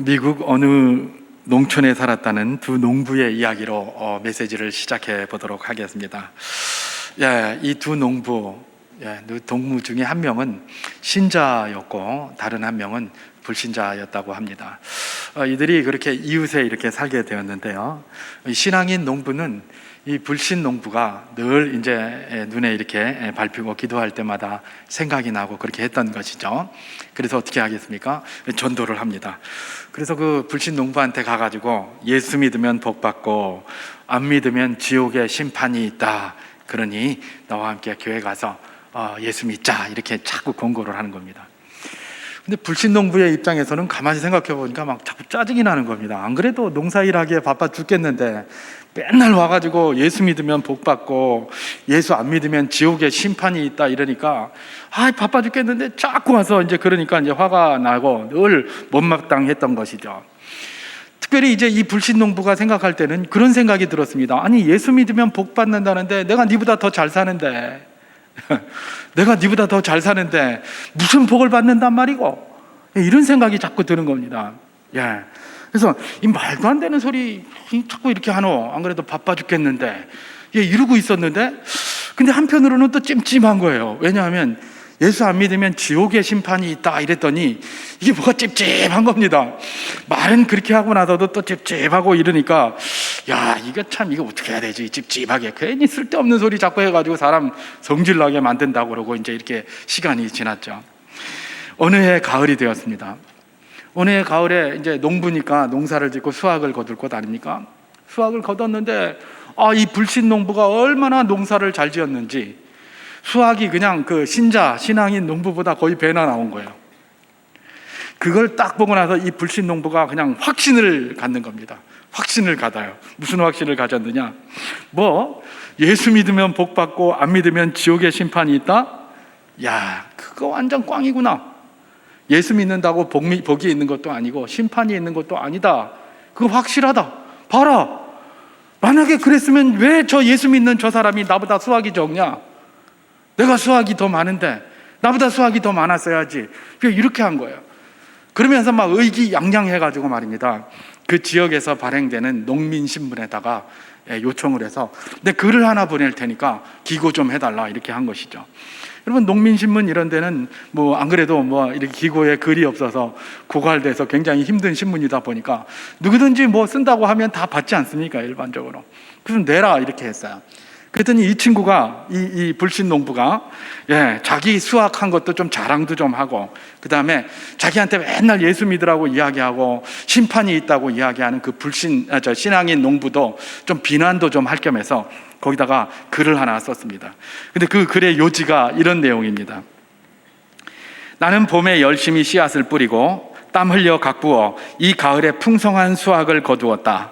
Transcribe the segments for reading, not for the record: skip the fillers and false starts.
미국 어느 농촌에 살았다는 두 농부의 이야기로 메시지를 시작해 보도록 하겠습니다. 이 두 농부, 동무 중에 한 명은 신자였고 다른 한 명은 불신자였다고 합니다. 이들이 그렇게 이웃에 이렇게 살게 되었는데요. 신앙인 농부는 이 불신 농부가 늘 이제 눈에 이렇게 밟히고 기도할 때마다 생각이 나고 그렇게 했던 것이죠. 그래서 어떻게 하겠습니까? 전도를 합니다. 그래서 그 불신 농부한테 가가지고 예수 믿으면 복 받고 안 믿으면 지옥에 심판이 있다. 그러니 너와 함께 교회 가서 예수 믿자. 이렇게 자꾸 권고를 하는 겁니다. 근데 불신 농부의 입장에서는 가만히 생각해 보니까 막 자꾸 짜증이 나는 겁니다. 안 그래도 농사일하기에 바빠 죽겠는데 맨날 와가지고 예수 믿으면 복 받고 예수 안 믿으면 지옥에 심판이 있다 이러니까 바빠 죽겠는데 자꾸 와서 이제 그러니까 이제 화가 나고 늘 못마땅했던 것이죠. 특별히 이제 이 불신 농부가 생각할 때는 그런 생각이 들었습니다. 아니 예수 믿으면 복 받는다는데 내가 니보다 더 잘 사는데 내가 니보다 더 잘 사는데 무슨 복을 받는단 말이고, 이런 생각이 자꾸 드는 겁니다. 그래서 이 말도 안 되는 소리 자꾸 이렇게 하노. 안 그래도 바빠 죽겠는데 이러고 있었는데, 근데 한편으로는 또 찜찜한 거예요. 왜냐하면 예수 안 믿으면 지옥의 심판이 있다 이랬더니 이게 뭐가 찝찝한 겁니다. 말은 그렇게 하고 나서도 또 찝찝하고 이러니까 이거 어떻게 해야 되지? 찝찝하게 괜히 쓸데없는 소리 자꾸 해가지고 사람 성질나게 만든다고 그러고 이제 이렇게 시간이 지났죠. 어느 해 가을이 되었습니다. 어느 해 가을에 이제 농부니까 농사를 짓고 수확을 거둘 것 아닙니까? 수확을 거뒀는데 이 불신 농부가 얼마나 농사를 잘 지었는지 수확이 그냥 그 신앙인 농부보다 거의 배나 나온 거예요. 그걸 딱 보고 나서 이 불신 농부가 그냥 확신을 갖는 겁니다. 확신을 가져요. 무슨 확신을 가졌느냐? 예수 믿으면 복 받고 안 믿으면 지옥의 심판이 있다? 그거 완전 꽝이구나. 예수 믿는다고 복이 있는 것도 아니고 심판이 있는 것도 아니다. 그거 확실하다. 봐라. 만약에 그랬으면 왜 저 예수 믿는 저 사람이 나보다 수확이 적냐? 내가 수확이 더 많은데 나보다 수확이 더 많았어야지. 이렇게 한 거예요. 그러면서 막 의기양양해가지고 말입니다. 그 지역에서 발행되는 농민신문에다가 요청을 해서 내 글을 하나 보낼 테니까 기고 좀 해달라 이렇게 한 것이죠. 여러분, 농민신문 이런 데는 안 그래도 이렇게 기고에 글이 없어서 고갈돼서 굉장히 힘든 신문이다 보니까 누구든지 쓴다고 하면 다 받지 않습니까? 일반적으로. 그래서 내라 이렇게 했어요. 그랬더니 이 친구가 이 불신 농부가 자기 수확한 것도 좀 자랑도 좀 하고, 그 다음에 자기한테 맨날 예수 믿으라고 이야기하고 심판이 있다고 이야기하는 그 신앙인 농부도 좀 비난도 좀 할 겸해서 거기다가 글을 하나 썼습니다. 근데 그 글의 요지가 이런 내용입니다. 나는 봄에 열심히 씨앗을 뿌리고 땀 흘려 가꾸어 이 가을에 풍성한 수확을 거두었다.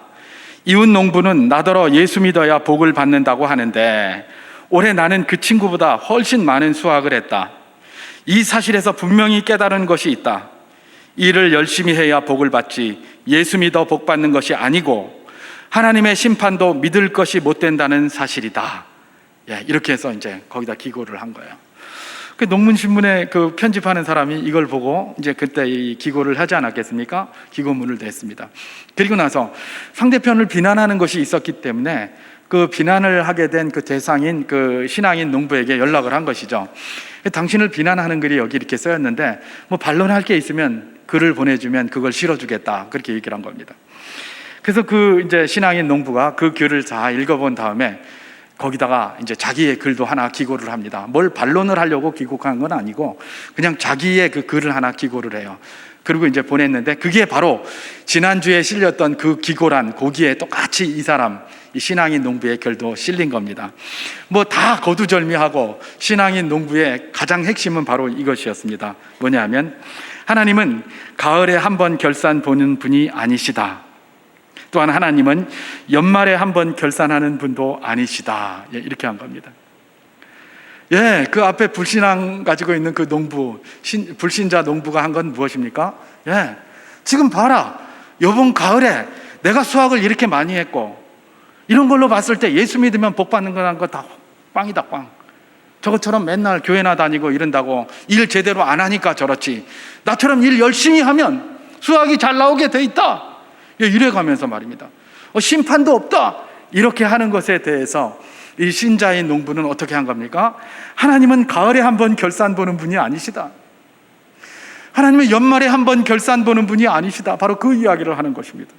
이웃 농부는 나더러 예수 믿어야 복을 받는다고 하는데 올해 나는 그 친구보다 훨씬 많은 수확을 했다. 이 사실에서 분명히 깨달은 것이 있다. 일을 열심히 해야 복을 받지 예수 믿어 복 받는 것이 아니고 하나님의 심판도 믿을 것이 못 된다는 사실이다. 이렇게 해서 이제 거기다 기고를 한 거예요. 그 농문신문에 그 편집하는 사람이 이걸 보고 이제 그때 이 기고를 하지 않았겠습니까? 기고문을 냈습니다. 그리고 나서 상대편을 비난하는 것이 있었기 때문에 그 비난을 하게 된 그 대상인 그 신앙인 농부에게 연락을 한 것이죠. 당신을 비난하는 글이 여기 이렇게 쓰였는데 반론할 게 있으면 글을 보내주면 그걸 실어주겠다. 그렇게 얘기를 한 겁니다. 그래서 그 이제 신앙인 농부가 그 글을 다 읽어본 다음에 거기다가 이제 자기의 글도 하나 기고를 합니다. 뭘 반론을 하려고 기고한 건 아니고 그냥 자기의 그 글을 하나 기고를 해요. 그리고 이제 보냈는데 그게 바로 지난주에 실렸던 그 기고란 거기에 똑같이 이 신앙인 농부의 글도 실린 겁니다. 다 거두절미하고 신앙인 농부의 가장 핵심은 바로 이것이었습니다. 뭐냐면 하나님은 가을에 한 번 결산 보는 분이 아니시다. 또한 하나님은 연말에 한 번 결산하는 분도 아니시다. 이렇게 한 겁니다. 그 앞에 불신앙 가지고 있는 그 농부, 불신자 농부가 한 건 무엇입니까? 지금 봐라. 이번 가을에 내가 수확을 이렇게 많이 했고 이런 걸로 봤을 때 예수 믿으면 복 받는 거라는 거 다 꽝이다, 꽝. 저것처럼 맨날 교회나 다니고 이런다고 일 제대로 안 하니까 저렇지. 나처럼 일 열심히 하면 수학이 잘 나오게 돼 있다. 이래가면서 말입니다. 심판도 없다. 이렇게 하는 것에 대해서 이 신자인 농부는 어떻게 한 겁니까? 하나님은 가을에 한 번 결산 보는 분이 아니시다. 하나님은 연말에 한 번 결산 보는 분이 아니시다. 바로 그 이야기를 하는 것입니다.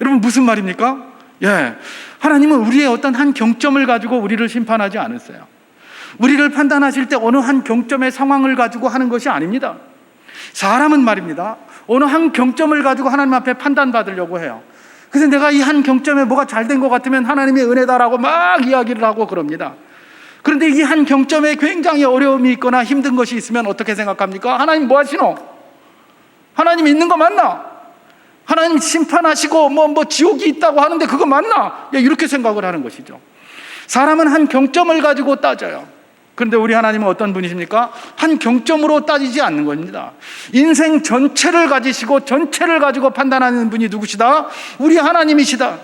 여러분, 무슨 말입니까? 하나님은 우리의 어떤 한 경점을 가지고 우리를 심판하지 않으세요. 우리를 판단하실 때 어느 한 경점의 상황을 가지고 하는 것이 아닙니다. 사람은 말입니다, 어느 한 경점을 가지고 하나님 앞에 판단받으려고 해요. 그래서 내가 이 한 경점에 뭐가 잘 된 것 같으면 하나님의 은혜다라고 막 이야기를 하고 그럽니다. 그런데 이 한 경점에 굉장히 어려움이 있거나 힘든 것이 있으면 어떻게 생각합니까? 하나님 뭐 하시노? 하나님 있는 거 맞나? 하나님 심판하시고 뭐 지옥이 있다고 하는데 그거 맞나? 이렇게 생각을 하는 것이죠. 사람은 한 경점을 가지고 따져요. 그런데 우리 하나님은 어떤 분이십니까? 한 경점으로 따지지 않는 겁니다. 인생 전체를 가지시고 전체를 가지고 판단하는 분이 누구시다? 우리 하나님이시다.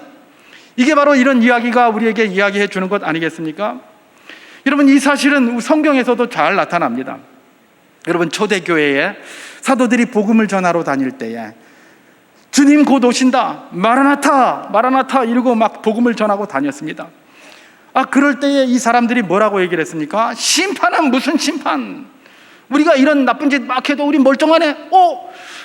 이게 바로 이런 이야기가 우리에게 이야기해 주는 것 아니겠습니까? 여러분, 이 사실은 성경에서도 잘 나타납니다. 여러분, 초대교회에 사도들이 복음을 전하러 다닐 때에 주님 곧 오신다, 마라나타 마라나타 이러고 막 복음을 전하고 다녔습니다. 그럴 때에 이 사람들이 뭐라고 얘기를 했습니까? 심판은 무슨 심판? 우리가 이런 나쁜 짓 막 해도 우리 멀쩡하네.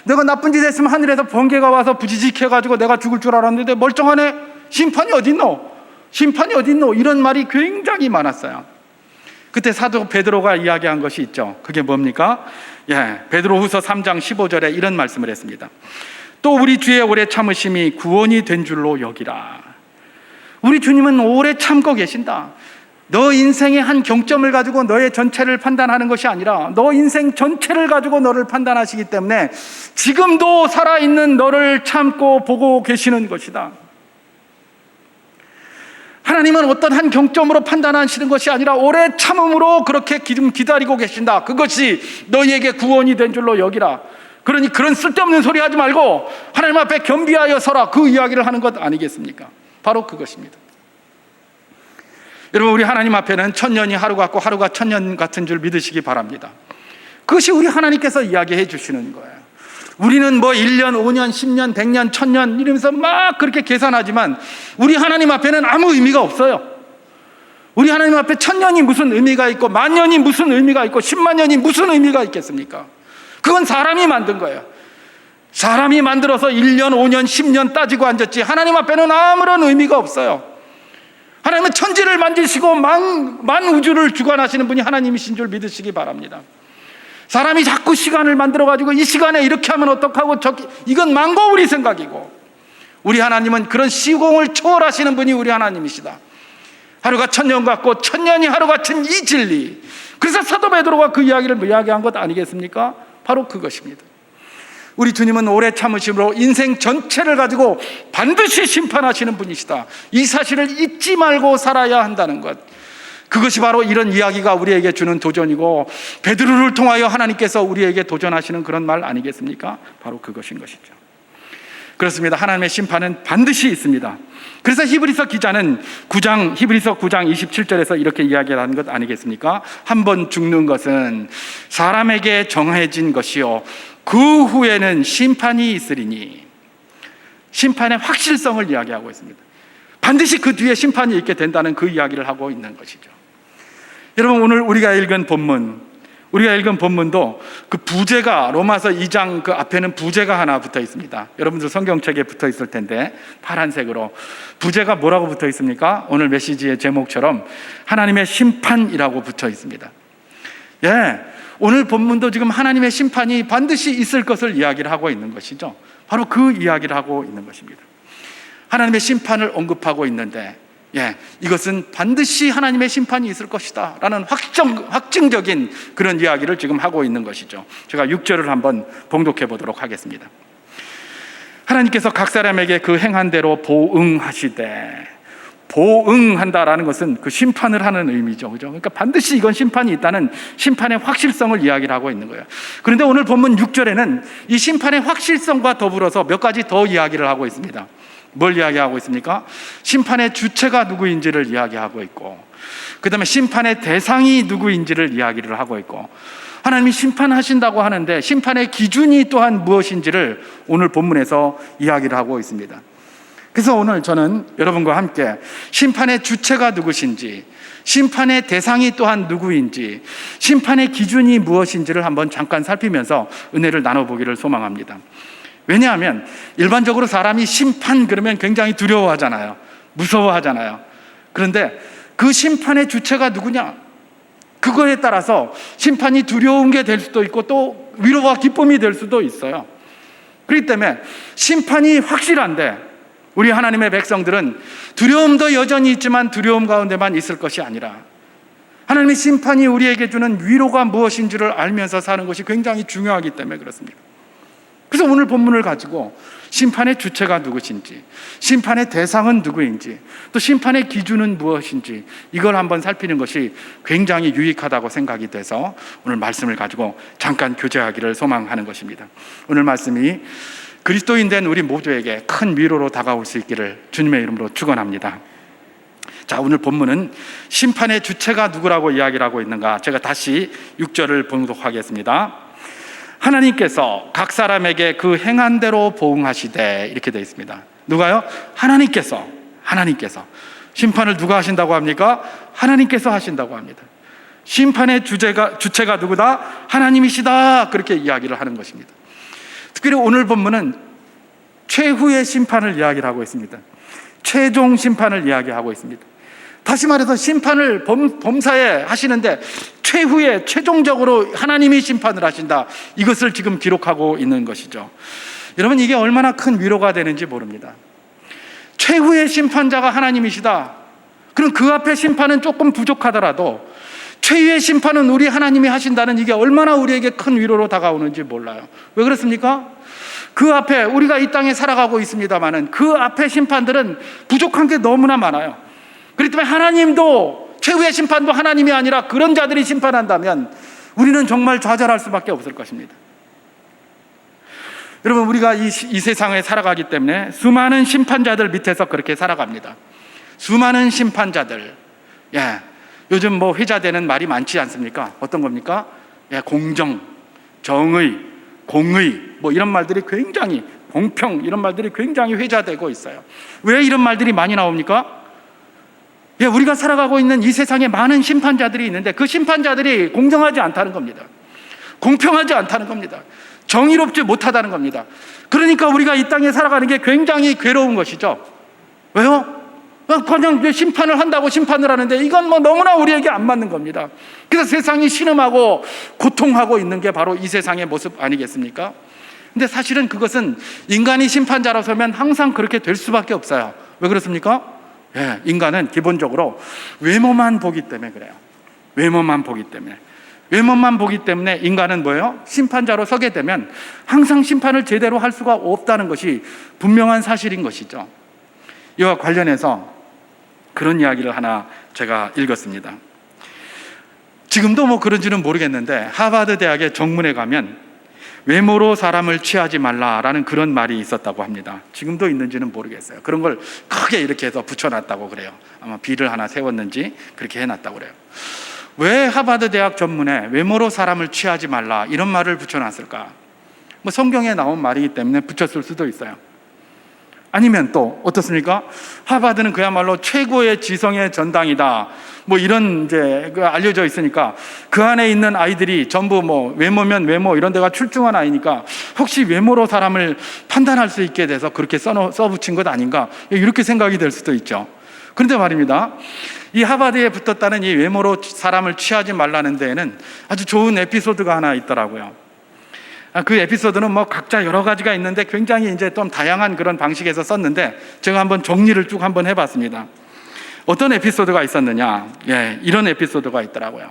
내가 나쁜 짓 했으면 하늘에서 번개가 와서 부지직 해가지고 내가 죽을 줄 알았는데 멀쩡하네. 심판이 어딨노? 심판이 어딨노? 이런 말이 굉장히 많았어요. 그때 사도 베드로가 이야기한 것이 있죠. 그게 뭡니까? 베드로후서 3장 15절에 이런 말씀을 했습니다. 또 우리 주의 오래 참으심이 구원이 된 줄로 여기라. 우리 주님은 오래 참고 계신다. 너 인생의 한 경점을 가지고 너의 전체를 판단하는 것이 아니라 너 인생 전체를 가지고 너를 판단하시기 때문에 지금도 살아있는 너를 참고 보고 계시는 것이다. 하나님은 어떤 한 경점으로 판단하시는 것이 아니라 오래 참음으로 그렇게 기다리고 계신다. 그것이 너희에게 구원이 된 줄로 여기라. 그러니 그런 쓸데없는 소리 하지 말고 하나님 앞에 겸비하여 서라. 그 이야기를 하는 것 아니겠습니까? 바로 그것입니다. 여러분, 우리 하나님 앞에는 천년이 하루 같고 하루가 천년 같은 줄 믿으시기 바랍니다. 그것이 우리 하나님께서 이야기해 주시는 거예요. 우리는 1년, 5년, 10년, 100년, 1000년 이러면서 막 그렇게 계산하지만 우리 하나님 앞에는 아무 의미가 없어요. 우리 하나님 앞에 1000년이 무슨 의미가 있고 10,000년이 무슨 의미가 있고 10만 년이 무슨 의미가 있겠습니까? 그건 사람이 만든 거예요. 사람이 만들어서 1년, 5년, 10년 따지고 앉았지 하나님 앞에는 아무런 의미가 없어요. 하나님은 천지를 만드시고 만우주를 주관하시는 분이 하나님이신 줄 믿으시기 바랍니다. 사람이 자꾸 시간을 만들어가지고 이 시간에 이렇게 하면 어떡하고 이건 망고우리 생각이고, 우리 하나님은 그런 시공을 초월하시는 분이 우리 하나님이시다. 하루가 1000년 같고 1000년이 하루 같은 이 진리. 그래서 사도 베드로가 그 이야기를 이야기한 것 아니겠습니까? 바로 그것입니다. 우리 주님은 오래 참으심으로 인생 전체를 가지고 반드시 심판하시는 분이시다. 이 사실을 잊지 말고 살아야 한다는 것, 그것이 바로 이런 이야기가 우리에게 주는 도전이고 베드로를 통하여 하나님께서 우리에게 도전하시는 그런 말 아니겠습니까? 바로 그것인 것이죠. 그렇습니다. 하나님의 심판은 반드시 있습니다. 그래서 히브리서 기자는 히브리서 9장 27절에서 이렇게 이야기하는 것 아니겠습니까? 한 번 죽는 것은 사람에게 정해진 것이요 그 후에는 심판이 있으리니. 심판의 확실성을 이야기하고 있습니다. 반드시 그 뒤에 심판이 있게 된다는 그 이야기를 하고 있는 것이죠. 여러분, 오늘 우리가 읽은 본문도 그 부제가 로마서 2장 그 앞에는 부제가 하나 붙어 있습니다. 여러분들 성경책에 붙어 있을 텐데 파란색으로 부제가 뭐라고 붙어 있습니까? 오늘 메시지의 제목처럼 하나님의 심판이라고 붙어 있습니다. 오늘 본문도 지금 하나님의 심판이 반드시 있을 것을 이야기를 하고 있는 것이죠. 바로 그 이야기를 하고 있는 것입니다. 하나님의 심판을 언급하고 있는데 이것은 반드시 하나님의 심판이 있을 것이다 라는 확증적인 그런 이야기를 지금 하고 있는 것이죠. 제가 6절을 한번 봉독해 보도록 하겠습니다. 하나님께서 각 사람에게 그 행한 대로 보응하시되, 보응한다라는 것은 그 심판을 하는 의미죠. 그죠? 그러니까 반드시 이건 심판이 있다는 심판의 확실성을 이야기를 하고 있는 거예요. 그런데 오늘 본문 6절에는 이 심판의 확실성과 더불어서 몇 가지 더 이야기를 하고 있습니다. 뭘 이야기하고 있습니까? 심판의 주체가 누구인지를 이야기하고 있고, 그 다음에 심판의 대상이 누구인지를 이야기를 하고 있고, 하나님이 심판하신다고 하는데 심판의 기준이 또한 무엇인지를 오늘 본문에서 이야기를 하고 있습니다. 그래서 오늘 저는 여러분과 함께 심판의 주체가 누구신지, 심판의 대상이 또한 누구인지, 심판의 기준이 무엇인지를 한번 잠깐 살피면서 은혜를 나눠보기를 소망합니다. 왜냐하면 일반적으로 사람이 심판 그러면 굉장히 두려워하잖아요. 무서워하잖아요. 그런데 그 심판의 주체가 누구냐? 그거에 따라서 심판이 두려운 게 될 수도 있고 또 위로와 기쁨이 될 수도 있어요. 그렇기 때문에 심판이 확실한데 우리 하나님의 백성들은 두려움도 여전히 있지만 두려움 가운데만 있을 것이 아니라 하나님의 심판이 우리에게 주는 위로가 무엇인지를 알면서 사는 것이 굉장히 중요하기 때문에 그렇습니다. 그래서 오늘 본문을 가지고 심판의 주체가 누구신지, 심판의 대상은 누구인지, 또 심판의 기준은 무엇인지 이걸 한번 살피는 것이 굉장히 유익하다고 생각이 돼서 오늘 말씀을 가지고 잠깐 교제하기를 소망하는 것입니다. 오늘 말씀이 그리스도인 된 우리 모두에게 큰 위로로 다가올 수 있기를 주님의 이름으로 축원합니다. 자, 오늘 본문은 심판의 주체가 누구라고 이야기를 하고 있는가? 제가 다시 6절을 봉독하겠습니다. 하나님께서 각 사람에게 그 행한 대로 보응하시되, 이렇게 되어 있습니다. 누가요? 하나님께서 심판을 누가 하신다고 합니까? 하나님께서 하신다고 합니다. 심판의 주체가 누구다? 하나님이시다. 그렇게 이야기를 하는 것입니다. 특별히 오늘 본문은 최후의 심판을 이야기를 하고 있습니다. 최종 심판을 이야기하고 있습니다. 다시 말해서 심판을 범사에 하시는데 최후에 최종적으로 하나님이 심판을 하신다. 이것을 지금 기록하고 있는 것이죠. 여러분, 이게 얼마나 큰 위로가 되는지 모릅니다. 최후의 심판자가 하나님이시다. 그럼 그 앞에 심판은 조금 부족하더라도 최후의 심판은 우리 하나님이 하신다는 이게 얼마나 우리에게 큰 위로로 다가오는지 몰라요. 왜 그렇습니까? 그 앞에 우리가 이 땅에 살아가고 있습니다마는 그 앞에 심판들은 부족한 게 너무나 많아요. 그렇기 때문에 하나님도 최후의 심판도 하나님이 아니라 그런 자들이 심판한다면 우리는 정말 좌절할 수밖에 없을 것입니다. 여러분, 우리가 이 세상에 살아가기 때문에 수많은 심판자들 밑에서 그렇게 살아갑니다. 수많은 심판자들. 요즘 뭐 회자되는 말이 많지 않습니까? 어떤 겁니까? 공정, 정의, 공의, 뭐 이런 말들이 굉장히, 공평, 이런 말들이 굉장히 회자되고 있어요. 왜 이런 말들이 많이 나옵니까? 우리가 살아가고 있는 이 세상에 많은 심판자들이 있는데 그 심판자들이 공정하지 않다는 겁니다. 공평하지 않다는 겁니다. 정의롭지 못하다는 겁니다. 그러니까 우리가 이 땅에 살아가는 게 굉장히 괴로운 것이죠. 왜요? 그냥 심판을 한다고 심판을 하는데 이건 뭐 너무나 우리에게 안 맞는 겁니다. 그래서 세상이 신음하고 고통하고 있는 게 바로 이 세상의 모습 아니겠습니까? 근데 사실은 그것은 인간이 심판자로 서면 항상 그렇게 될 수밖에 없어요. 왜 그렇습니까? 인간은 기본적으로 외모만 보기 때문에 그래요. 외모만 보기 때문에 인간은 뭐예요? 심판자로 서게 되면 항상 심판을 제대로 할 수가 없다는 것이 분명한 사실인 것이죠. 이와 관련해서 그런 이야기를 하나 제가 읽었습니다. 지금도 뭐 그런지는 모르겠는데 하버드 대학의 정문에 가면 외모로 사람을 취하지 말라라는 그런 말이 있었다고 합니다. 지금도 있는지는 모르겠어요. 그런 걸 크게 이렇게 해서 붙여놨다고 그래요. 아마 비를 하나 세웠는지 그렇게 해놨다고 그래요. 왜 하버드 대학 전문에 외모로 사람을 취하지 말라 이런 말을 붙여놨을까? 뭐 성경에 나온 말이기 때문에 붙였을 수도 있어요. 아니면 또 어떻습니까? 하버드는 그야말로 최고의 지성의 전당이다. 뭐 이런 이제 알려져 있으니까 그 안에 있는 아이들이 전부 뭐 외모면 외모 이런 데가 출중한 아이니까 혹시 외모로 사람을 판단할 수 있게 돼서 그렇게 써붙인 것 아닌가 이렇게 생각이 될 수도 있죠. 그런데 말입니다. 이 하버드에 붙었다는 이 외모로 사람을 취하지 말라는 데에는 아주 좋은 에피소드가 하나 있더라고요. 그 에피소드는 뭐 각자 여러 가지가 있는데 굉장히 이제 좀 다양한 그런 방식에서 썼는데 제가 한번 정리를 쭉 한번 해봤습니다. 어떤 에피소드가 있었느냐? 이런 에피소드가 있더라고요.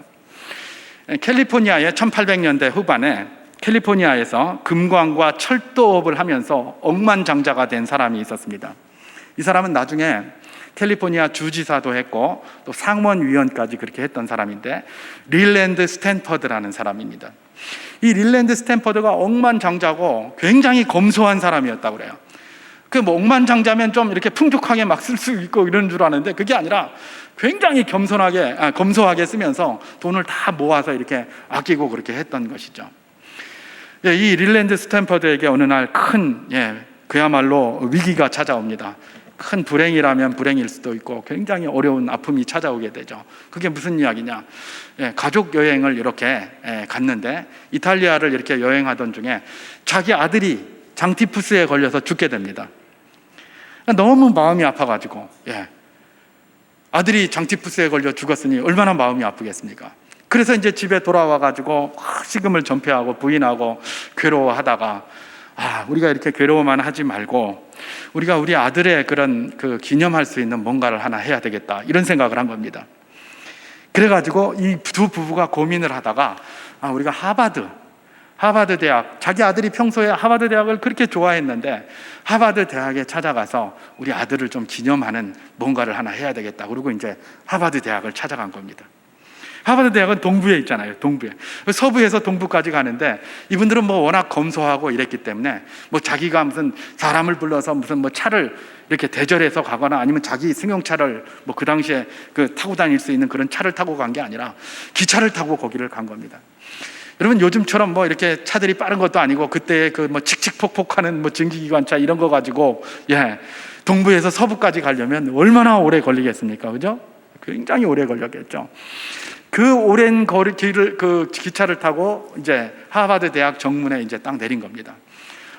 캘리포니아의 1800년대 후반에 캘리포니아에서 금광과 철도업을 하면서 억만장자가 된 사람이 있었습니다. 이 사람은 나중에 캘리포니아 주지사도 했고 또 상원위원까지 그렇게 했던 사람인데 릴랜드 스탠퍼드라는 사람입니다. 이 릴랜드 스탠퍼드가 억만장자고 굉장히 검소한 사람이었다고 그래요. 그 뭐 억만장자면 좀 이렇게 풍족하게 막 쓸 수 있고 이런 줄 아는데 그게 아니라 굉장히 검소하게 쓰면서 돈을 다 모아서 이렇게 아끼고 그렇게 했던 것이죠. 이 릴랜드 스탠퍼드에게 어느 날 큰 그야말로 위기가 찾아옵니다. 큰 불행이라면 불행일 수도 있고 굉장히 어려운 아픔이 찾아오게 되죠. 그게 무슨 이야기냐? 가족 여행을 이렇게 갔는데 이탈리아를 이렇게 여행하던 중에 자기 아들이 장티푸스에 걸려서 죽게 됩니다. 너무 마음이 아파가지고 아들이 장티푸스에 걸려 죽었으니 얼마나 마음이 아프겠습니까? 그래서 이제 집에 돌아와가지고 식음을 전폐하고 부인하고 괴로워하다가 우리가 이렇게 괴로워만 하지 말고 우리가 우리 아들의 그런 기념할 수 있는 뭔가를 하나 해야 되겠다 이런 생각을 한 겁니다. 그래가지고 이 두 부부가 고민을 하다가 우리가 하버드 대학, 자기 아들이 평소에 하버드 대학을 그렇게 좋아했는데 하버드 대학에 찾아가서 우리 아들을 좀 기념하는 뭔가를 하나 해야 되겠다. 그리고 이제 하버드 대학을 찾아간 겁니다. 하버드 대학은 동부에 있잖아요. 동부에. 서부에서 동부까지 가는데 이분들은 뭐 워낙 검소하고 이랬기 때문에 뭐 자기가 무슨 사람을 불러서 무슨 뭐 차를 이렇게 대절해서 가거나 아니면 자기 승용차를 뭐 그 당시에 타고 다닐 수 있는 그런 차를 타고 간 게 아니라 기차를 타고 거기를 간 겁니다. 여러분 요즘처럼 뭐 이렇게 차들이 빠른 것도 아니고 그때 뭐 칙칙폭폭하는 뭐 증기기관차 이런 거 가지고 동부에서 서부까지 가려면 얼마나 오래 걸리겠습니까? 그죠? 굉장히 오래 걸렸겠죠. 그 오랜 길을 기차를 타고 이제 하버드 대학 정문에 이제 딱 내린 겁니다.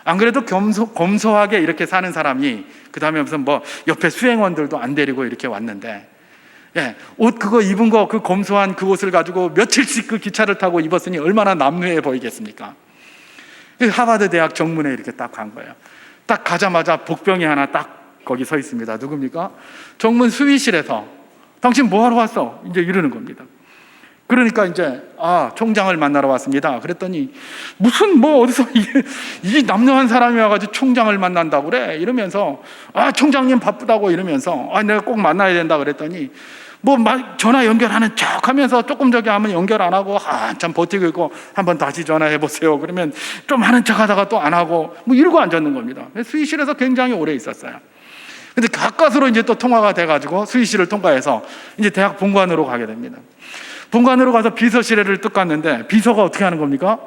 안 그래도 검소하게 이렇게 사는 사람이 그 다음에 무슨 뭐 옆에 수행원들도 안 데리고 이렇게 왔는데 옷 그거 입은 거 그 검소한 그 옷을 가지고 며칠씩 그 기차를 타고 입었으니 얼마나 남루해 보이겠습니까? 하버드 대학 정문에 이렇게 딱 간 거예요. 딱 가자마자 복병이 하나 딱 거기 서 있습니다. 누굽니까? 정문 수의실에서 당신 뭐 하러 왔어? 이제 이러는 겁니다. 그러니까 이제 총장을 만나러 왔습니다. 그랬더니 무슨 뭐 어디서 이 남루한 사람이 와가지고 총장을 만난다고 그래 이러면서 총장님 바쁘다고 이러면서 내가 꼭 만나야 된다 그랬더니 뭐 전화 연결하는 척 하면서 조금 저기 하면 연결 안 하고 한참 버티고 있고 한번 다시 전화해 보세요 그러면 좀 하는 척 하다가 또 안 하고 뭐 이러고 앉았는 겁니다. 수의실에서 굉장히 오래 있었어요. 근데 가까스로 이제 또 통화가 돼가지고 수의실을 통과해서 이제 대학 본관으로 가게 됩니다. 본관으로 가서 비서실에를 뚝 갔는데 비서가 어떻게 하는 겁니까?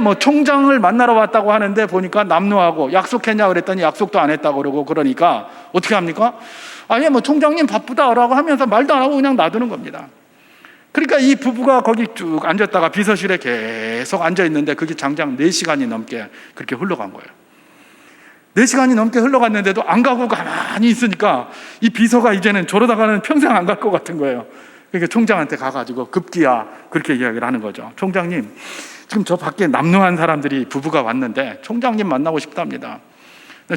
뭐 총장을 만나러 왔다고 하는데 보니까 남루하고 약속했냐 그랬더니 약속도 안 했다고 그러고 그러니까 어떻게 합니까? 뭐 총장님 바쁘다라고 하면서 말도 안 하고 그냥 놔두는 겁니다. 그러니까 이 부부가 거기 쭉 앉았다가 비서실에 계속 앉아 있는데 그게 장장 4시간이 넘게 그렇게 흘러간 거예요. 4시간이 넘게 흘러갔는데도 안 가고 가만히 있으니까 이 비서가 이제는 저러다가는 평생 안 갈 것 같은 거예요. 그러니까 총장한테 가가지고 급기야 그렇게 이야기를 하는 거죠. 총장님, 지금 저 밖에 남루한 사람들이 부부가 왔는데 총장님 만나고 싶답니다.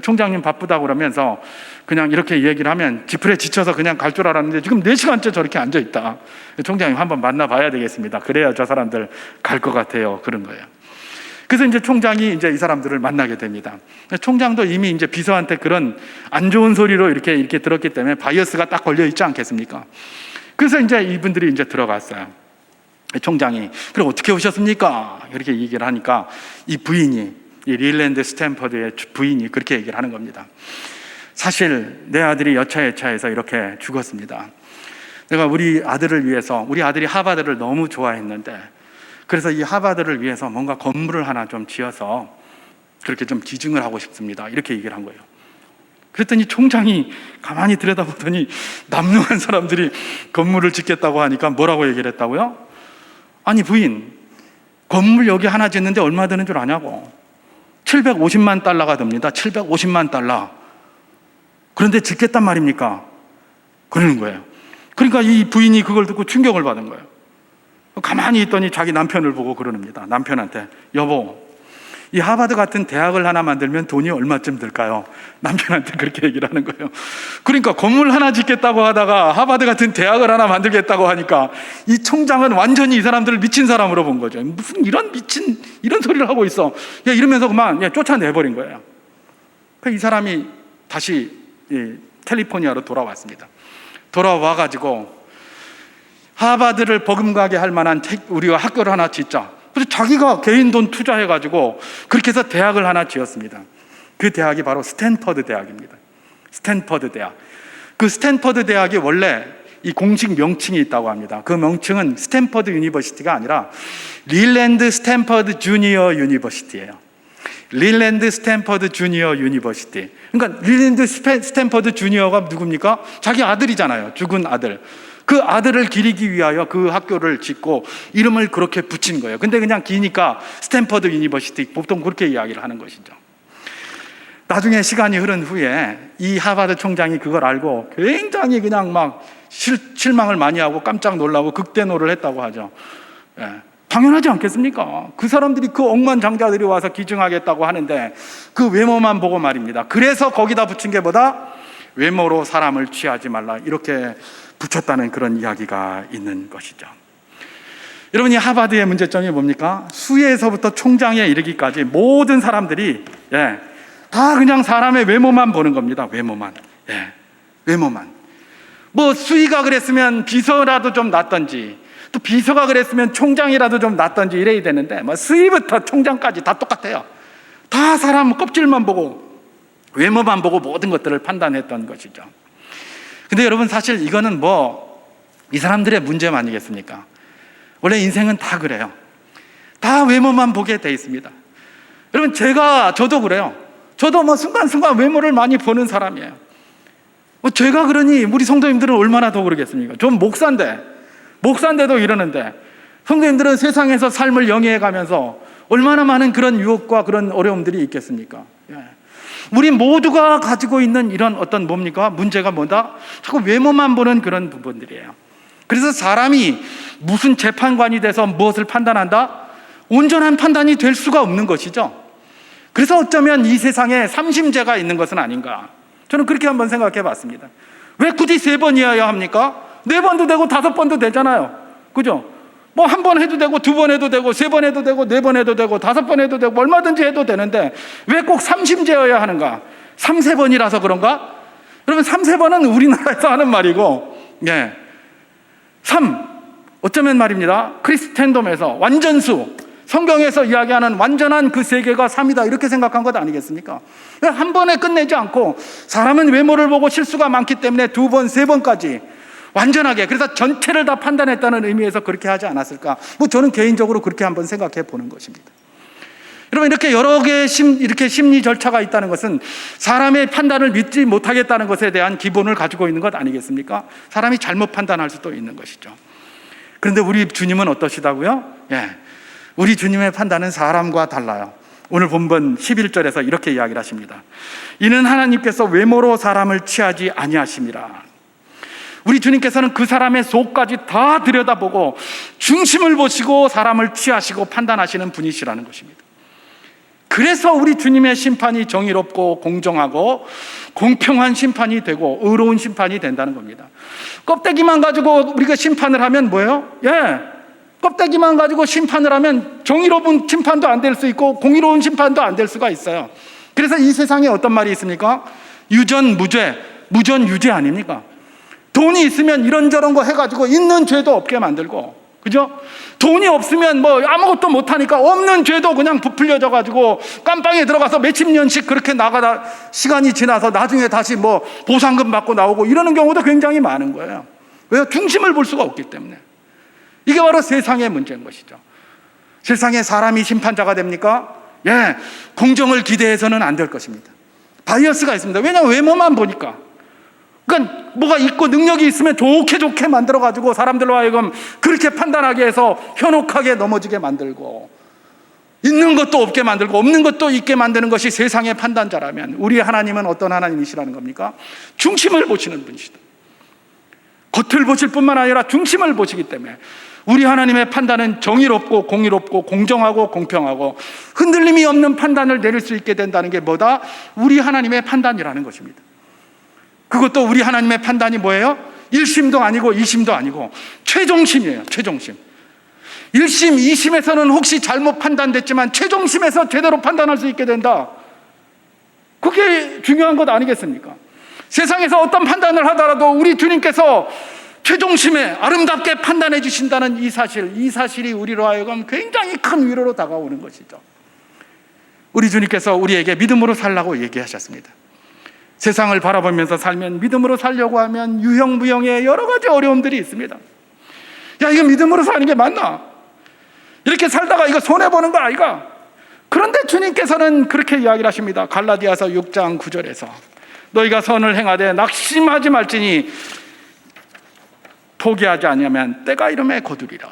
총장님 바쁘다고 그러면서 그냥 이렇게 얘기를 하면 지풀에 지쳐서 그냥 갈 줄 알았는데 지금 4시간째 저렇게 앉아있다. 총장님 한번 만나봐야 되겠습니다. 그래야 저 사람들 갈 것 같아요. 그런 거예요. 그래서 이제 총장이 이제 이 사람들을 만나게 됩니다. 총장도 이미 이제 비서한테 그런 안 좋은 소리로 이렇게 들었기 때문에 바이어스가 딱 걸려 있지 않겠습니까? 그래서 이제 이분들이 이제 들어갔어요. 총장이 그럼 어떻게 오셨습니까? 이렇게 얘기를 하니까 이 부인이 이 릴랜드 스탠퍼드의 부인이 그렇게 얘기를 하는 겁니다. 사실 내 아들이 여차여차해서 이렇게 죽었습니다. 내가 우리 아들을 위해서 우리 아들이 하버드를 너무 좋아했는데 그래서 이 하버드를 위해서 뭔가 건물을 하나 좀 지어서 그렇게 좀 기증을 하고 싶습니다. 이렇게 얘기를 한 거예요. 그랬더니 총장이 가만히 들여다보더니 남루한 사람들이 건물을 짓겠다고 하니까 뭐라고 얘기를 했다고요? 아니 부인, 건물 여기 하나 짓는데 얼마 드는 줄 아냐고. 750만 달러가 듭니다. 750만 달러. 그런데 짓겠단 말입니까? 그러는 거예요. 그러니까 이 부인이 그걸 듣고 충격을 받은 거예요. 가만히 있더니 자기 남편을 보고 그러는니다. 남편한테 여보, 이 하버드 같은 대학을 하나 만들면 돈이 얼마쯤 들까요? 남편한테 그렇게 얘기를 하는 거예요. 그러니까 건물 하나 짓겠다고 하다가 하버드 같은 대학을 하나 만들겠다고 하니까 이 총장은 완전히 이 사람들을 미친 사람으로 본 거죠. 무슨 이런 소리를 하고 있어. 이러면서 그만 쫓아내버린 거예요. 이 사람이 다시 캘리포니아로 돌아왔습니다. 돌아와가지고 하버드를 버금가게 할 만한 우리가 학교를 하나 짓자. 그래서 자기가 개인 돈 투자해가지고 그렇게 해서 대학을 하나 지었습니다. 그 대학이 바로 스탠퍼드 대학입니다. 스탠퍼드 대학. 그 스탠퍼드 대학이 원래 이 공식 명칭이 있다고 합니다. 그 명칭은 스탠퍼드 유니버시티가 아니라 릴랜드 스탠퍼드 주니어 유니버시티예요. 릴랜드 스탠퍼드 주니어 유니버시티. 그러니까 릴랜드 스탠퍼드 주니어가 누굽니까? 자기 아들이잖아요. 죽은 아들. 그 아들을 기리기 위하여 그 학교를 짓고 이름을 그렇게 붙인 거예요. 근데 그냥 기니까 스탠퍼드 유니버시티, 보통 그렇게 이야기를 하는 것이죠. 나중에 시간이 흐른 후에 이 하버드 총장이 그걸 알고 굉장히 그냥 막 실망을 많이 하고 깜짝 놀라고 극대노를 했다고 하죠. 예. 당연하지 않겠습니까? 그 사람들이 그 억만장자들이 와서 기증하겠다고 하는데 그 외모만 보고 말입니다. 그래서 거기다 붙인 게 뭐다? 외모로 사람을 취하지 말라, 이렇게 붙였다는 그런 이야기가 있는 것이죠. 여러분, 이 하버드의 문제점이 뭡니까? 수의에서부터 총장에 이르기까지 모든 사람들이 다 그냥 사람의 외모만 보는 겁니다. 외모만. 외모만. 뭐 수의가 그랬으면 비서라도 좀 낫던지, 또 비서가 그랬으면 총장이라도 좀 낫던지 이래야 되는데, 뭐 수의부터 총장까지 다 똑같아요. 다 사람 껍질만 보고 외모만 보고 모든 것들을 판단했던 것이죠. 근데 여러분, 사실 이거는 뭐 이 사람들의 문제만 아니겠습니까? 원래 인생은 다 그래요. 다 외모만 보게 돼 있습니다. 여러분, 저도 그래요. 저도 뭐 순간순간 외모를 많이 보는 사람이에요. 제가 그러니 우리 성도님들은 얼마나 더 그러겠습니까? 전 목사인데도 이러는데, 성도님들은 세상에서 삶을 영위해 가면서 얼마나 많은 그런 유혹과 그런 어려움들이 있겠습니까? 우리 모두가 가지고 있는 이런 어떤 뭡니까? 문제가 뭐다? 자꾸 외모만 보는 그런 부분들이에요. 그래서 사람이 무슨 재판관이 돼서 무엇을 판단한다? 온전한 판단이 될 수가 없는 것이죠. 그래서 어쩌면 이 세상에 삼심제가 있는 것은 아닌가, 저는 그렇게 한번 생각해 봤습니다. 왜 굳이 3번이어야 합니까? 4번도 되고 5번도 되잖아요. 그죠? 뭐 1번 해도 되고 2번 해도 되고 3번 해도 되고 4번 해도 되고 5번 해도 되고 얼마든지 해도 되는데 왜 꼭 삼심제여야 하는가? 3, 4번이라서 그런가? 여러분, 3, 4번은 우리나라에서 하는 말이고, 3, 어쩌면 말입니다, 크리스텐돔에서 완전수, 성경에서 이야기하는 완전한 그 세계가 3이다, 이렇게 생각한 것 아니겠습니까? 한 번에 끝내지 않고 사람은 외모를 보고 실수가 많기 때문에 2번, 3번까지 완전하게, 그래서 전체를 다 판단했다는 의미에서 그렇게 하지 않았을까? 뭐 저는 개인적으로 그렇게 한번 생각해 보는 것입니다. 여러분, 이렇게 여러 개의 이렇게 심리 절차가 있다는 것은 사람의 판단을 믿지 못하겠다는 것에 대한 기본을 가지고 있는 것 아니겠습니까? 사람이 잘못 판단할 수도 있는 것이죠. 그런데 우리 주님은 어떠시다고요? 우리 주님의 판단은 사람과 달라요. 오늘 본문 11절에서 이렇게 이야기를 하십니다. 이는 하나님께서 외모로 사람을 취하지 아니하심이라. 우리 주님께서는 그 사람의 속까지 다 들여다보고 중심을 보시고 사람을 취하시고 판단하시는 분이시라는 것입니다. 그래서 우리 주님의 심판이 정의롭고 공정하고 공평한 심판이 되고 의로운 심판이 된다는 겁니다. 껍데기만 가지고 우리가 심판을 하면 뭐예요? 껍데기만 가지고 심판을 하면 정의로운 심판도 안 될 수 있고 공의로운 심판도 안 될 수가 있어요. 그래서 이 세상에 어떤 말이 있습니까? 유전무죄, 무전유죄 아닙니까? 돈이 있으면 이런저런 거 해가지고 있는 죄도 없게 만들고, 그죠? 돈이 없으면 뭐 아무것도 못하니까 없는 죄도 그냥 부풀려져가지고 깜빵에 들어가서 몇십 년씩 그렇게 나가다 시간이 지나서 나중에 다시 뭐 보상금 받고 나오고 이러는 경우도 굉장히 많은 거예요. 왜요? 중심을 볼 수가 없기 때문에. 이게 바로 세상의 문제인 것이죠. 세상에 사람이 심판자가 됩니까? 공정을 기대해서는 안 될 것입니다. 바이어스가 있습니다. 왜냐하면 외모만 보니까. 그러니까 뭐가 있고 능력이 있으면 좋게 만들어가지고 사람들로 하여금 그렇게 판단하게 해서 현혹하게 넘어지게 만들고, 있는 것도 없게 만들고 없는 것도 있게 만드는 것이 세상의 판단자라면 우리 하나님은 어떤 하나님이시라는 겁니까? 중심을 보시는 분이시다. 겉을 보실 뿐만 아니라 중심을 보시기 때문에 우리 하나님의 판단은 정의롭고 공의롭고 공정하고 공평하고 흔들림이 없는 판단을 내릴 수 있게 된다는 게 뭐다? 우리 하나님의 판단이라는 것입니다. 그것도 우리 하나님의 판단이 뭐예요? 1심도 아니고 2심도 아니고 최종심이에요. 최종심. 1심, 2심에서는 혹시 잘못 판단됐지만 최종심에서 제대로 판단할 수 있게 된다. 그게 중요한 것 아니겠습니까? 세상에서 어떤 판단을 하더라도 우리 주님께서 최종심에 아름답게 판단해 주신다는 이 사실이 우리로 하여금 굉장히 큰 위로로 다가오는 것이죠. 우리 주님께서 우리에게 믿음으로 살라고 얘기하셨습니다. 세상을 바라보면서 살면, 믿음으로 살려고 하면 유형무형의 여러 가지 어려움들이 있습니다. 야, 이거 믿음으로 사는 게 맞나? 이렇게 살다가 이거 손해보는 거 아이가? 그런데 주님께서는 그렇게 이야기를 하십니다. 갈라디아서 6장 9절에서 너희가 선을 행하되 낙심하지 말지니 포기하지 아니하면 때가 이름에 거두리라.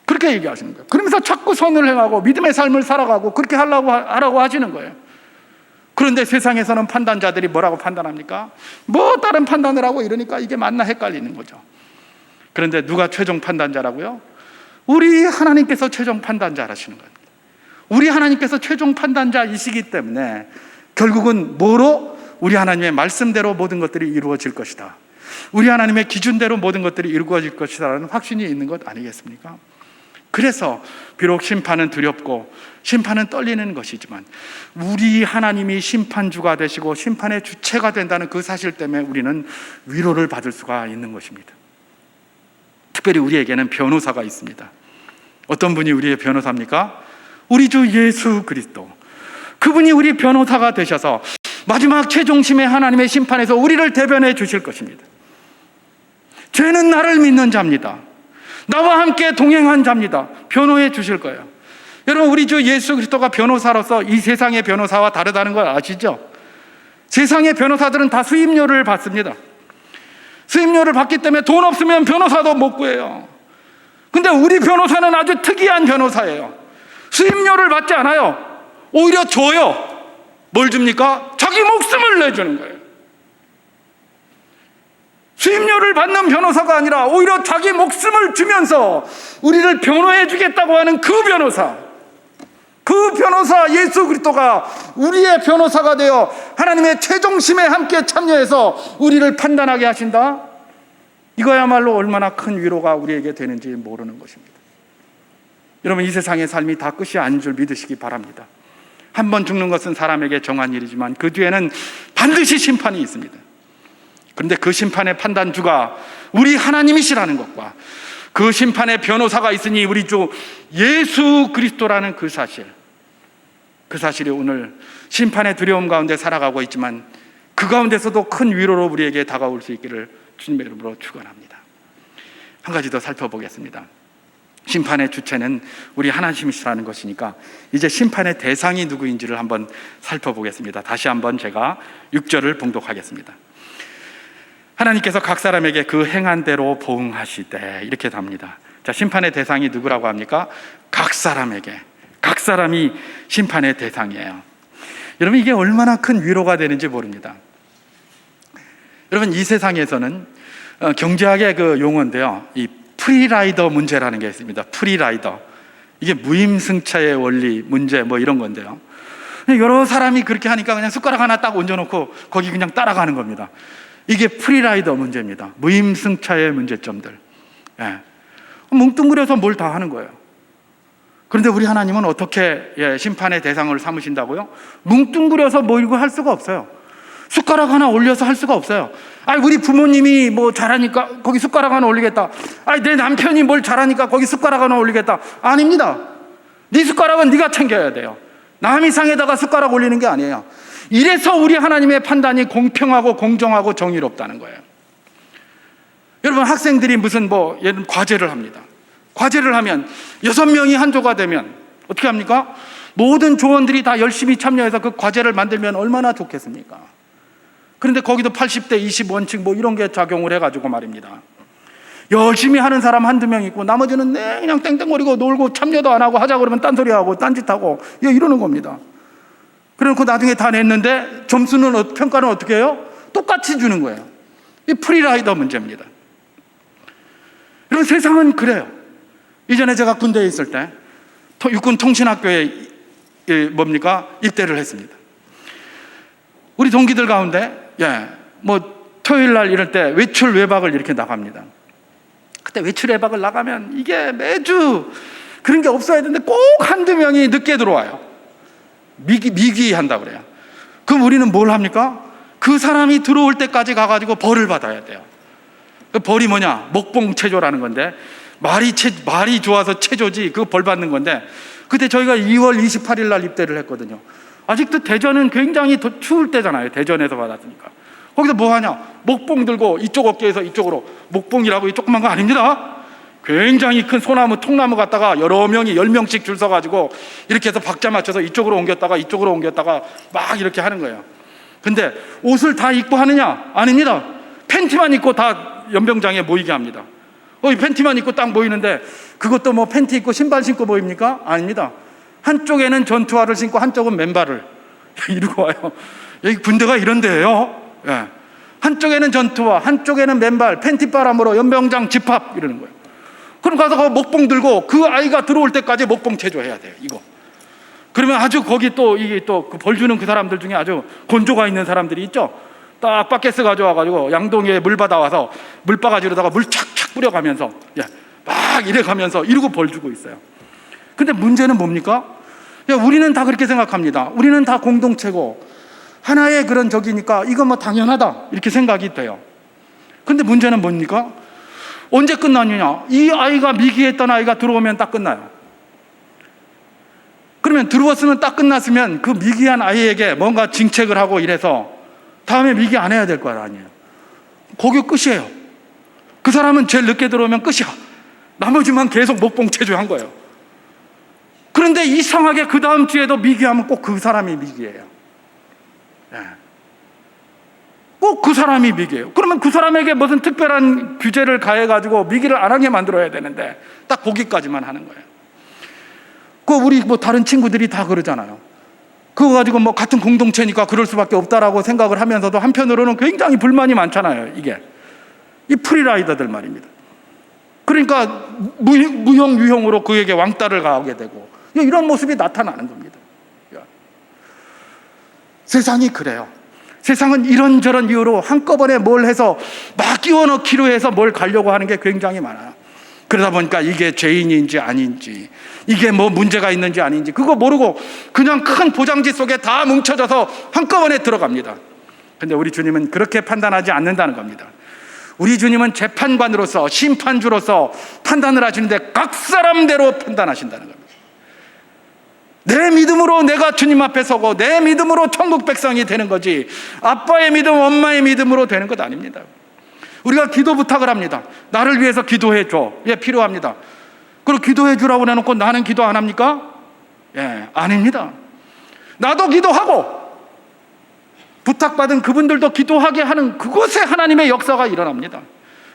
그렇게 얘기하시는 거예요. 그러면서 자꾸 선을 행하고 믿음의 삶을 살아가고 그렇게 하라고 하시는 거예요. 그런데 세상에서는 판단자들이 뭐라고 판단합니까? 뭐 다른 판단을 하고 이러니까 이게 맞나 헷갈리는 거죠. 그런데 누가 최종 판단자라고요? 우리 하나님께서 최종 판단자라시는 겁니다. 우리 하나님께서 최종 판단자이시기 때문에 결국은 뭐로? 우리 하나님의 말씀대로 모든 것들이 이루어질 것이다. 우리 하나님의 기준대로 모든 것들이 이루어질 것이다라는 확신이 있는 것 아니겠습니까? 그래서 비록 심판은 두렵고 심판은 떨리는 것이지만 우리 하나님이 심판주가 되시고 심판의 주체가 된다는 그 사실 때문에 우리는 위로를 받을 수가 있는 것입니다. 특별히 우리에게는 변호사가 있습니다. 어떤 분이 우리의 변호사입니까? 우리 주 예수 그리스도. 그분이 우리 변호사가 되셔서 마지막 최종심의 하나님의 심판에서 우리를 대변해 주실 것입니다. 죄는 나를 믿는 자입니다. 나와 함께 동행한 자입니다. 변호해 주실 거예요. 여러분, 우리 주 예수 그리스도가 변호사로서 이 세상의 변호사와 다르다는 걸 아시죠? 세상의 변호사들은 다 수임료를 받습니다. 수임료를 받기 때문에 돈 없으면 변호사도 못 구해요. 근데 우리 변호사는 아주 특이한 변호사예요. 수임료를 받지 않아요. 오히려 줘요. 뭘 줍니까? 자기 목숨을 내주는 거예요. 수임료를 받는 변호사가 아니라 오히려 자기 목숨을 주면서 우리를 변호해 주겠다고 하는 그 변호사 예수 그리스도가 우리의 변호사가 되어 하나님의 최종심에 함께 참여해서 우리를 판단하게 하신다. 이거야말로 얼마나 큰 위로가 우리에게 되는지 모르는 것입니다. 여러분, 이 세상의 삶이 다 끝이 아닌 줄 믿으시기 바랍니다. 한 번 죽는 것은 사람에게 정한 일이지만 그 뒤에는 반드시 심판이 있습니다. 그런데 그 심판의 판단주가 우리 하나님이시라는 것과 그 심판의 변호사가 있으니 우리 주 예수 그리스도라는 그 사실이 오늘 심판의 두려움 가운데 살아가고 있지만 그 가운데서도 큰 위로로 우리에게 다가올 수 있기를 주님의 이름으로 축원합니다. 한 가지 더 살펴보겠습니다. 심판의 주체는 우리 하나님이시라는 것이니까 이제 심판의 대상이 누구인지를 한번 살펴보겠습니다. 다시 한번 제가 6절을 봉독하겠습니다. 하나님께서 각 사람에게 그 행한 대로 보응하시되, 이렇게 답니다. 자, 심판의 대상이 누구라고 합니까? 각 사람이 심판의 대상이에요. 여러분, 이게 얼마나 큰 위로가 되는지 모릅니다. 여러분, 이 세상에서는 경제학의 그 용어인데요, 이 프리라이더 문제라는 게 있습니다. 프리라이더, 이게 무임승차의 원리 문제 뭐 이런 건데요, 여러 사람이 그렇게 하니까 그냥 숟가락 하나 딱 얹어놓고 거기 그냥 따라가는 겁니다. 이게 프리라이더 문제입니다. 무임승차의 문제점들. 뭉뚱그려서 뭘 다 하는 거예요. 그런데 우리 하나님은 어떻게 심판의 대상을 삼으신다고요? 뭉뚱그려서 모이고 할 수가 없어요. 숟가락 하나 올려서 할 수가 없어요. 우리 부모님이 뭐 잘하니까 거기 숟가락 하나 올리겠다. 내 남편이 뭘 잘하니까 거기 숟가락 하나 올리겠다. 아닙니다. 네 숟가락은 네가 챙겨야 돼요. 남이 상에다가 숟가락 올리는 게 아니에요. 이래서 우리 하나님의 판단이 공평하고 공정하고 정의롭다는 거예요. 여러분, 학생들이 무슨 예를 과제를 합니다. 과제를 하면 6명이 한 조가 되면 어떻게 합니까? 모든 조원들이 다 열심히 참여해서 그 과제를 만들면 얼마나 좋겠습니까? 그런데 거기도 80대 20 원칙 이런 게 작용을 해가지고 말입니다. 열심히 하는 사람 한두 명 있고 나머지는 그냥 땡땡거리고 놀고 참여도 안 하고 하자 그러면 딴소리하고 딴짓하고 이러는 겁니다. 그래놓고 나중에 다 냈는데 점수는, 평가는 어떻게 해요? 똑같이 주는 거예요. 이 프리라이더 문제입니다. 여러분, 세상은 그래요. 이전에 제가 군대에 있을 때 육군 통신학교에 입대를 했습니다. 우리 동기들 가운데 토요일 날 이럴 때 외출 외박을 이렇게 나갑니다. 그때 외출 외박을 나가면 이게 매주 그런 게 없어야 되는데 꼭 한두 명이 늦게 들어와요. 미기한다고 그래요. 그럼 우리는 뭘 합니까? 그 사람이 들어올 때까지 가가지고 벌을 받아야 돼요. 그 벌이 뭐냐? 목봉체조라는 건데, 말이 좋아서 체조지, 그거 벌 받는 건데, 그때 저희가 2월 28일 날 입대를 했거든요. 아직도 대전은 굉장히 더 추울 때잖아요. 대전에서 받았으니까. 거기서 뭐 하냐? 목봉 들고 이쪽 어깨에서 이쪽으로, 목봉이라고 이 조그만 거 아닙니다. 굉장히 큰 소나무, 통나무 갖다가 여러 명이 10명씩 줄 서가지고 이렇게 해서 박자 맞춰서 이쪽으로 옮겼다가 이쪽으로 옮겼다가 막 이렇게 하는 거예요. 근데 옷을 다 입고 하느냐? 아닙니다. 팬티만 입고 다 연병장에 모이게 합니다. 이 팬티만 입고 딱 모이는데 그것도 뭐 팬티 입고 신발 신고 모입니까? 아닙니다. 한쪽에는 전투화를 신고 한쪽은 맨발을 이러고 와요. 여기 군대가 이런 데예요. 예. 한쪽에는 전투화, 한쪽에는 맨발, 팬티바람으로 연병장 집합 이러는 거예요. 그럼 가서 목봉 들고 그 아이가 들어올 때까지 목봉 체조해야 돼요. 이거. 그러면 아주 거기 또 이게 또 그 벌 주는 그 사람들 중에 아주 곤조가 있는 사람들이 있죠. 딱 바켓스 가져와가지고 양동이에 물 받아와서 물바가지로다가 물 착착 뿌려가면서 막 이래가면서 이러고 벌 주고 있어요. 근데 문제는 뭡니까? 우리는 다 그렇게 생각합니다. 우리는 다 공동체고 하나의 그런 적이니까 이거 뭐 당연하다 이렇게 생각이 돼요. 근데 문제는 뭡니까? 언제 끝나느냐? 이 아이가 미기했던 아이가 들어오면 딱 끝나요. 그러면 들어왔으면 딱 끝났으면 그 미기한 아이에게 뭔가 징책을 하고 이래서 다음에 미기 안 해야 될 거 아니에요. 거기 끝이에요. 그 사람은 제일 늦게 들어오면 끝이야. 나머지만 계속 목봉 체조한 거예요. 그런데 이상하게 그 다음 주에도 미기하면 꼭 그 사람이 미기예요. 꼭 그 사람이 미기예요. 그러면 그 사람에게 무슨 특별한 규제를 가해가지고 미기를 안 하게 만들어야 되는데 딱 거기까지만 하는 거예요. 우리 뭐 다른 친구들이 다 그러잖아요. 그거 가지고 뭐 같은 공동체니까 그럴 수밖에 없다라고 생각을 하면서도 한편으로는 굉장히 불만이 많잖아요. 이게 이 프리라이더들 말입니다. 그러니까 무형 유형으로 그에게 왕따를 가하게 되고 이런 모습이 나타나는 겁니다. 세상이 그래요. 세상은 이런저런 이유로 한꺼번에 뭘 해서 막 끼워넣기로 해서 뭘 가려고 하는 게 굉장히 많아요. 그러다 보니까 이게 죄인인지 아닌지, 이게 뭐 문제가 있는지 아닌지 그거 모르고 그냥 큰 포장지 속에 다 뭉쳐져서 한꺼번에 들어갑니다. 근데 우리 주님은 그렇게 판단하지 않는다는 겁니다. 우리 주님은 재판관으로서 심판주로서 판단을 하시는데 각 사람대로 판단하신다는 겁니다. 내 믿음으로 내가 주님 앞에 서고 내 믿음으로 천국 백성이 되는 거지 아빠의 믿음, 엄마의 믿음으로 되는 것 아닙니다. 우리가 기도 부탁을 합니다. 나를 위해서 기도해 줘. 필요합니다. 그리고 기도해 주라고 해놓고 나는 기도 안 합니까? 아닙니다. 나도 기도하고 부탁받은 그분들도 기도하게 하는 그곳에 하나님의 역사가 일어납니다.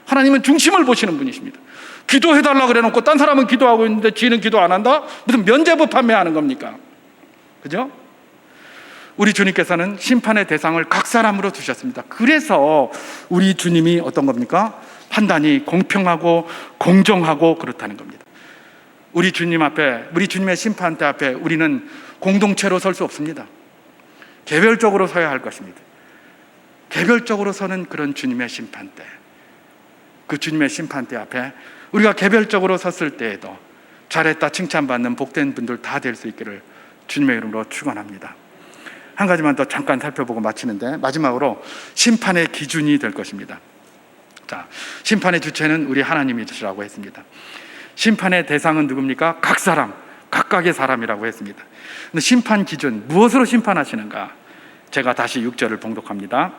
하나님은 중심을 보시는 분이십니다. 기도해달라 그래 놓고 딴 사람은 기도하고 있는데 지는 기도 안 한다? 무슨 면죄부 판매하는 겁니까? 그죠? 우리 주님께서는 심판의 대상을 각 사람으로 두셨습니다. 그래서 우리 주님이 어떤 겁니까? 판단이 공평하고 공정하고 그렇다는 겁니다. 우리 주님 앞에, 우리 주님의 심판대 앞에 우리는 공동체로 설 수 없습니다. 개별적으로 서야 할 것입니다. 개별적으로 서는 그런 주님의 심판대, 그 주님의 심판대 앞에 우리가 개별적으로 섰을 때에도 잘했다 칭찬받는 복된 분들 다 될 수 있기를 주님의 이름으로 축원합니다. 한 가지만 더 잠깐 살펴보고 마치는데, 마지막으로 심판의 기준이 될 것입니다. 자, 심판의 주체는 우리 하나님이시라고 했습니다. 심판의 대상은 누굽니까? 각 사람, 각각의 사람이라고 했습니다. 근데 심판 기준, 무엇으로 심판하시는가? 제가 다시 6절을 봉독합니다.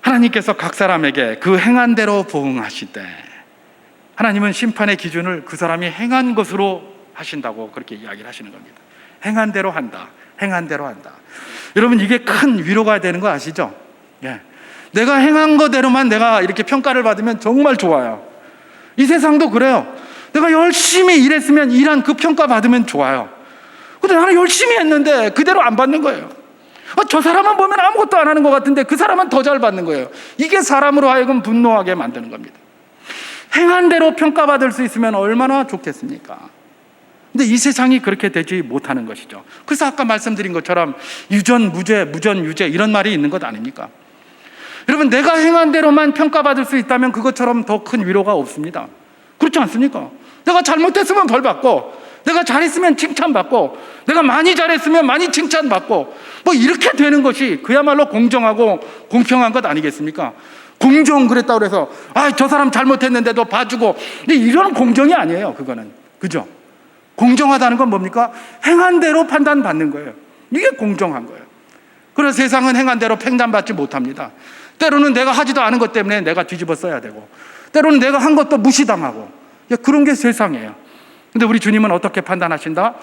하나님께서 각 사람에게 그 행한 대로 보응하시되, 하나님은 심판의 기준을 그 사람이 행한 것으로 하신다고 그렇게 이야기를 하시는 겁니다. 행한 대로 한다. 행한 대로 한다. 여러분, 이게 큰 위로가 되는 거 아시죠? 내가 행한 거대로만 내가 이렇게 평가를 받으면 정말 좋아요. 이 세상도 그래요. 내가 열심히 일했으면 일한 그 평가 받으면 좋아요. 근데 나는 열심히 했는데 그대로 안 받는 거예요. 저 사람은 보면 아무것도 안 하는 것 같은데 그 사람은 더 잘 받는 거예요. 이게 사람으로 하여금 분노하게 만드는 겁니다. 행한 대로 평가받을 수 있으면 얼마나 좋겠습니까? 근데 이 세상이 그렇게 되지 못하는 것이죠. 그래서 아까 말씀드린 것처럼 유전, 무죄, 무전, 유죄 이런 말이 있는 것 아닙니까? 여러분, 내가 행한 대로만 평가받을 수 있다면 그것처럼 더 큰 위로가 없습니다. 그렇지 않습니까? 내가 잘못했으면 벌받고, 내가 잘했으면 칭찬받고, 내가 많이 잘했으면 많이 칭찬받고, 뭐 이렇게 되는 것이 그야말로 공정하고 공평한 것 아니겠습니까? 공정 그랬다고 해서 저 사람 잘못했는데도 봐주고, 근데 이런 공정이 아니에요. 그거는, 그죠? 공정하다는 건 뭡니까? 행한 대로 판단받는 거예요. 이게 공정한 거예요. 그래서 세상은 행한 대로 팽단받지 못합니다. 때로는 내가 하지도 않은 것 때문에 내가 뒤집어 써야 되고, 때로는 내가 한 것도 무시당하고, 그런 게 세상이에요. 근데 우리 주님은 어떻게 판단하신다?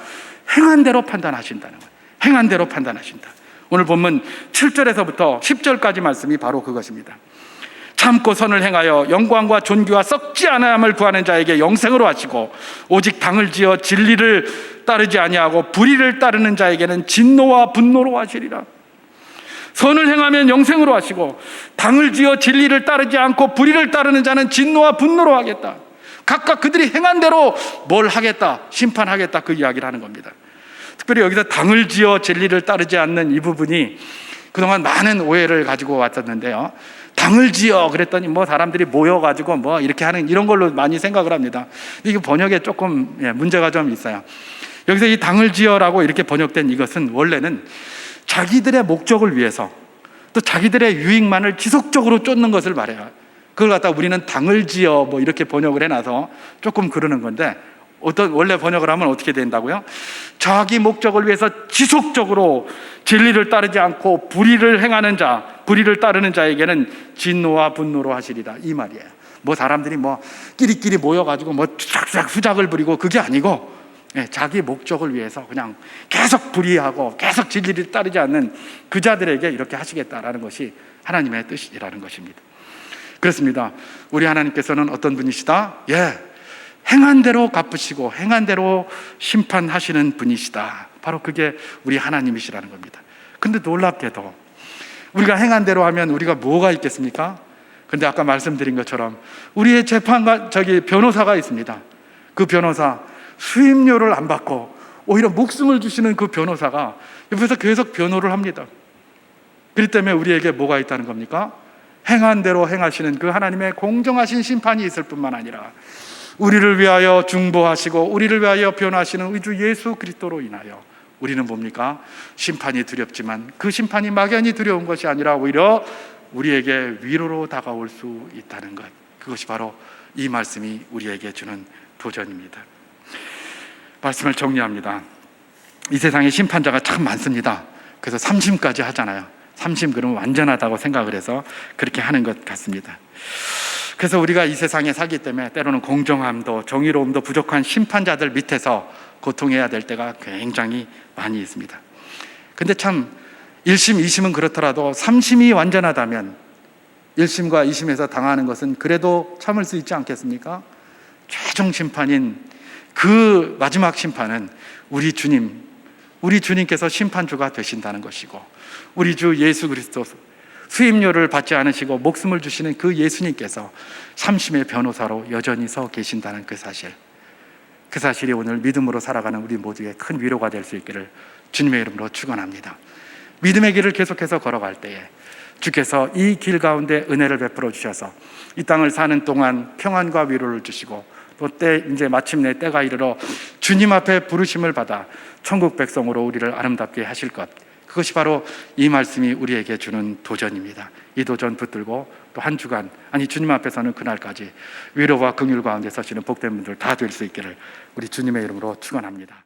행한 대로 판단하신다는 거예요. 행한 대로 판단하신다. 오늘 본문 7절에서부터 10절까지 말씀이 바로 그것입니다. 참고 선을 행하여 영광과 존귀와 썩지 않음을 구하는 자에게 영생으로 하시고, 오직 당을 지어 진리를 따르지 아니하고 불의를 따르는 자에게는 진노와 분노로 하시리라. 선을 행하면 영생으로 하시고, 당을 지어 진리를 따르지 않고 불의를 따르는 자는 진노와 분노로 하겠다. 각각 그들이 행한 대로 뭘 하겠다, 심판하겠다, 그 이야기를 하는 겁니다. 특별히 여기서 당을 지어 진리를 따르지 않는 이 부분이 그동안 많은 오해를 가지고 왔었는데요. 당을 지어 그랬더니 사람들이 모여가지고 이렇게 하는 이런 걸로 많이 생각을 합니다. 이게 번역에 조금 문제가 좀 있어요. 여기서 이 당을 지어라고 이렇게 번역된 이것은 원래는 자기들의 목적을 위해서 또 자기들의 유익만을 지속적으로 쫓는 것을 말해요. 그걸 갖다 우리는 당을 지어 이렇게 번역을 해놔서 조금 그러는 건데, 원래 번역을 하면 어떻게 된다고요? 자기 목적을 위해서 지속적으로 진리를 따르지 않고 불의를 행하는 자, 불의를 따르는 자에게는 진노와 분노로 하시리라, 이 말이에요. 사람들이 끼리끼리 모여가지고 후작을 부리고 그게 아니고, 자기 목적을 위해서 그냥 계속 불의하고 계속 진리를 따르지 않는 그 자들에게 이렇게 하시겠다라는 것이 하나님의 뜻이라는 것입니다. 그렇습니다. 우리 하나님께서는 어떤 분이시다? 행한 대로 갚으시고 행한 대로 심판하시는 분이시다. 바로 그게 우리 하나님이시라는 겁니다. 근데 놀랍게도 우리가 행한 대로 하면 우리가 뭐가 있겠습니까? 근데 아까 말씀드린 것처럼 우리의 변호사가 있습니다. 그 변호사, 수임료를 안 받고 오히려 목숨을 주시는 그 변호사가 옆에서 계속 변호를 합니다. 그렇기 때문에 우리에게 뭐가 있다는 겁니까? 행한 대로 행하시는 그 하나님의 공정하신 심판이 있을 뿐만 아니라 우리를 위하여 중보하시고 우리를 위하여 변호하시는 우리 주 예수 그리스도로 인하여 우리는 뭡니까? 심판이 두렵지만 그 심판이 막연히 두려운 것이 아니라 오히려 우리에게 위로로 다가올 수 있다는 것, 그것이 바로 이 말씀이 우리에게 주는 도전입니다. 말씀을 정리합니다. 이 세상에 심판자가 참 많습니다. 그래서 삼심까지 하잖아요. 삼심 그러면 완전하다고 생각을 해서 그렇게 하는 것 같습니다. 그래서 우리가 이 세상에 살기 때문에 때로는 공정함도 정의로움도 부족한 심판자들 밑에서 고통해야 될 때가 굉장히 많이 있습니다. 근데 참 1심, 2심은 그렇더라도 3심이 완전하다면 1심과 2심에서 당하는 것은 그래도 참을 수 있지 않겠습니까? 최종 심판인 그 마지막 심판은 우리 주님께서 심판주가 되신다는 것이고, 우리 주 예수 그리스도 수임료를 받지 않으시고 목숨을 주시는 그 예수님께서 3심의 변호사로 여전히 서 계신다는 그 사실이 오늘 믿음으로 살아가는 우리 모두의 큰 위로가 될 수 있기를 주님의 이름으로 축원합니다. 믿음의 길을 계속해서 걸어갈 때에 주께서 이 길 가운데 은혜를 베풀어 주셔서 이 땅을 사는 동안 평안과 위로를 주시고, 또 이제 마침내 때가 이르러 주님 앞에 부르심을 받아 천국 백성으로 우리를 아름답게 하실 것, 그것이 바로 이 말씀이 우리에게 주는 도전입니다. 이 도전 붙들고 또 한 주간, 주님 앞에서는 그날까지 위로와 긍휼 가운데 서시는 복된 분들 다 될 수 있기를 우리 주님의 이름으로 축원합니다.